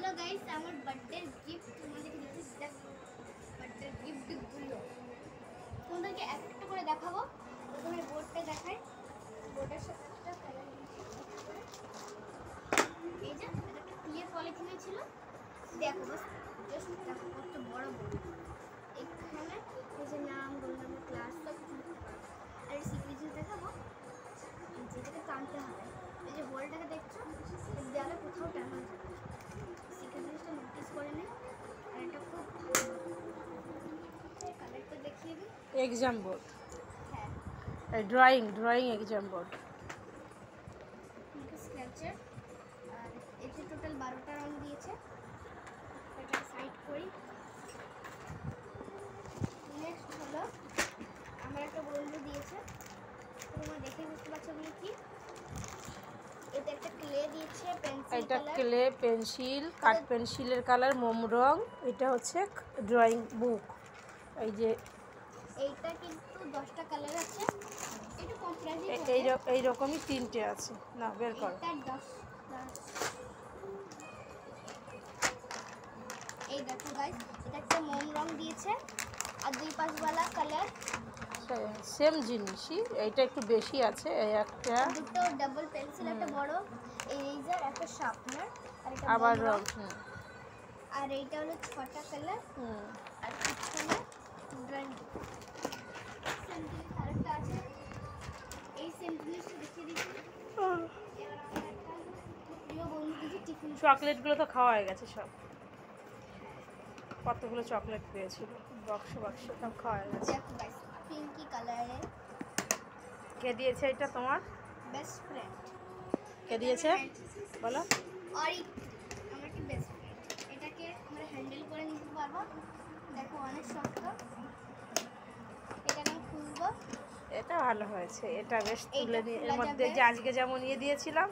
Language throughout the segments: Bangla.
হ্যালো গাইস, আমার বার্থডে গিফট তোমাদেরকে দিচ্ছি। দেখো বার্থডে গিফটগুলো তোমাদেরকে একটা করে দেখাবো। প্রথমে বোর্ডটা দেখাই। বোর্ডের সাথে একটা কালার এই যে এটা একটা ক্লিয়ার পলিথিনে ছিল। দেখো বাস জাস্ট দেখো কত বড় বোর্ড। এখানে এই যে নাম, রোল নাম্বার, ক্লাস সব লিখতে পারো। আর সিক্রেট দেখাবো, যেটাকে টানতে হবে। এই যে হোলটাকে দেখছো, দেওয়ালে কোথাও টানা যাবে। সিক্রেট জিনিসটা নোটিস করে নে। আর এটা খুব কালারটা দেখিয়ে দিই। এক্সাম বোর্ড, হ্যাঁ ড্রয়িং এক্সাম বোর্ড। স্কেচার। আর এতে টোটাল 12টা রং দিয়েছে। এটা সাইড করি। নেক্সট হলো আমার একটা বন্ধু দিয়েছে, তোমরা দেখে বুঝতে পারছো এগুলো কি। এটা একটা ক্লে দিয়েছে, পেন্সিল এটা কালার। ক্লে পেন্সিল, কাঠ পেন্সিলের কালার, মোম রং। এটা হচ্ছে ড্রয়িং বুক। এই যে এইটা কিন্তু 10টা কালার আছে। এটা কন্ট্রাস্ট এই রকমই 3টে আছে। না বের করো। এটা 10 এই দেখো গাইস, এটা একটা মোম রং দিয়েছে আর দুই পাশওয়ালা কালার। সেম জিনিসই, এইটা একটু বেশি আছে। এই একটা দুটো ডাবল পেন্সিল, একটা বড় ইরেজার, একটা শার্পনার, আর এটা আবার মোম রং। আর এইটা হলো 6টা কালার। আর পিছনে ড্রয়িং সেন্টিল কালারটা আছে। এই সেন্টিলটা দেখিয়ে দিচ্ছি। এবার আমার একটা প্রিয় বন্ধু দিয়েছে টিফিন। চকলেটগুলো তো খাওয়া হয়ে গেছে সব। কতগুলো চকলেট পেয়েছিল, বাক্স সব খাওয়া হয়ে গেছে। দেখো গাইস, পিঙ্কি কালারের। কে দিয়েছে এটা তোমার? Best friend. কে দিয়েছে বলো? অরিক, আমার কি বেস্ট ফ্রেন্ড। এটাকে আমরা হ্যান্ডেল করে নিতে পারবো। দেখো অনেক শক্ত। এটাকে আমি খুলবো। এটা ভালো হয়েছে, এটা বেশ তুলে নিয়ে এর খোলা মধ্যে যাবে। যে আজকে যেমন দিয়েছিলাম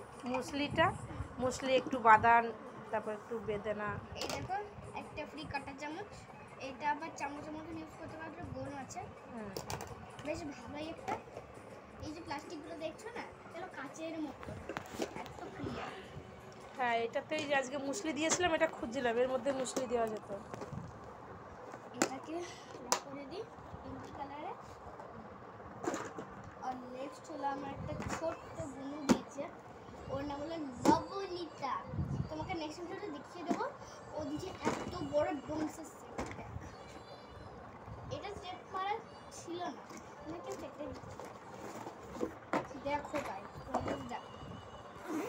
মুসলি একটু বাদাম, তারপর একটু বেদানা। এই দেখো একটা ফ্রি কাঁটা চামচ। এটা আবার চামচের মতো ইউজ করতে পারবে, গোল আছে। বেশ ভালোই একটা। এই যে প্লাস্টিকগুলো দেখছো না, এগুলো কাঁচের মতো, এত ক্লিয়ার। হ্যাঁ, এটাতেই যে আজকে মুসলি দিয়েছিলাম, এটা খুঁজছিলাম এর মধ্যে মুসলি দেওয়া যেত। এটাকে লক করে দিই পিঙ্ক কালারে। আর নেক্সট হলো আমার একটা ছোট্ট বুনু দিয়েছে, ওর নাম হলো নবনীতা। তোমাকে নেক্সট ভিডিওতে দেখিয়ে দেবো। ও দিয়েছে এত বড় ডোমসের সেট। এটা সেট মারা ছিল না, অনেকে সেটে দেখো তাই দেখো।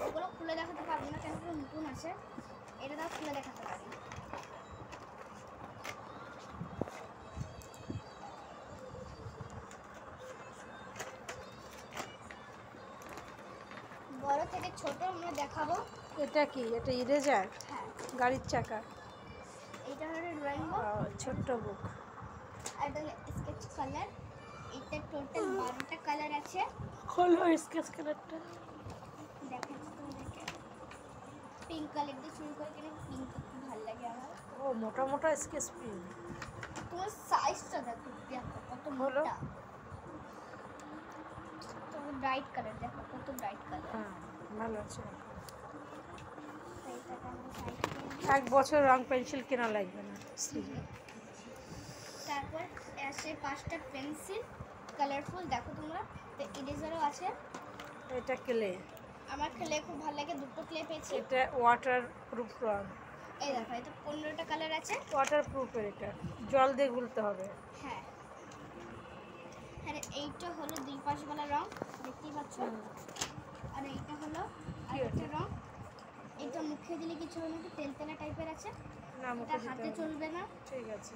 ওগুলো খুলে দেখাতে পারবো না, কেন কি নতুন আছে। এটা তাও খুলে দেখাতে পারি। বড় থেকে ছোট আমরা দেখাবো। এটা কি? এটা ইরেজার, হ্যাঁ গাড়ির চাকা। এইটা হলো ড্রয়িং বুক, ছোট্ট বুক। আর এটা হলো স্কেচ কালার। এটা টোটাল 12টা কালার আছে। হলো স্কেচ কালারটা দেখাচ্ছি তোমাদেরকে। পিঙ্ক কালার দিয়ে শুরু করে, কিনা পিঙ্ক খুব ভালো লাগে আমার। ও মোটা মোটা স্কেচ পেন। তোমার সাইজটা দেখো, দেখো কত হলো। মোটা। তোমার ব্রাইট কালার দেখো, কত ব্রাইট কালার। হ্যাঁ ভালো আছে। এইটাকে আমরা সাইড করে দিই। 1 বছর রং পেন্সিল কেনা লাগবে না। তারপর আসে 5টা পেন্সিল কালারফুল, দেখো তোমরা। তো ইরেজারও আছে। এটা ক্লে। আমার ক্লে খুব ভালো লাগে, দুটো ক্লে পেয়েছি। এটা ওয়াটার প্রুফ রং। এই দেখো, এটা 15টা কালার আছে। ওয়াটার প্রুফের, এটা জল দিয়ে গুলতে হবে। হ্যাঁ, আর এইটা হলো দুই পাশওয়ালা রং, দেখতেই পাচ্ছ। আর এইটা হলো আরেকটা রং। এটা মুখে দিলে কিছু হবে না, একটু তেলতেলা টাইপের আছে। না এটা মুখে দিতে হাতে হবে। চলবে না। ঠিক আছে,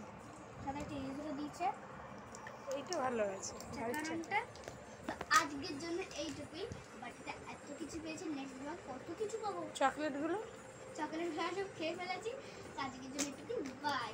সাদা একটা ইরেজারও দিয়েছে। এইটা ভালো আছে। রংটা তো আজকের জন্য এইটুকুই। বাট এটা এত কিছু পেয়েছি, নেক্সট ব্লগ কত কিছু পাবো। চকলেটগুলো চকলেট সব খেয়ে ফেলেছি। আজকের জন্য এইটুকুই, বাই।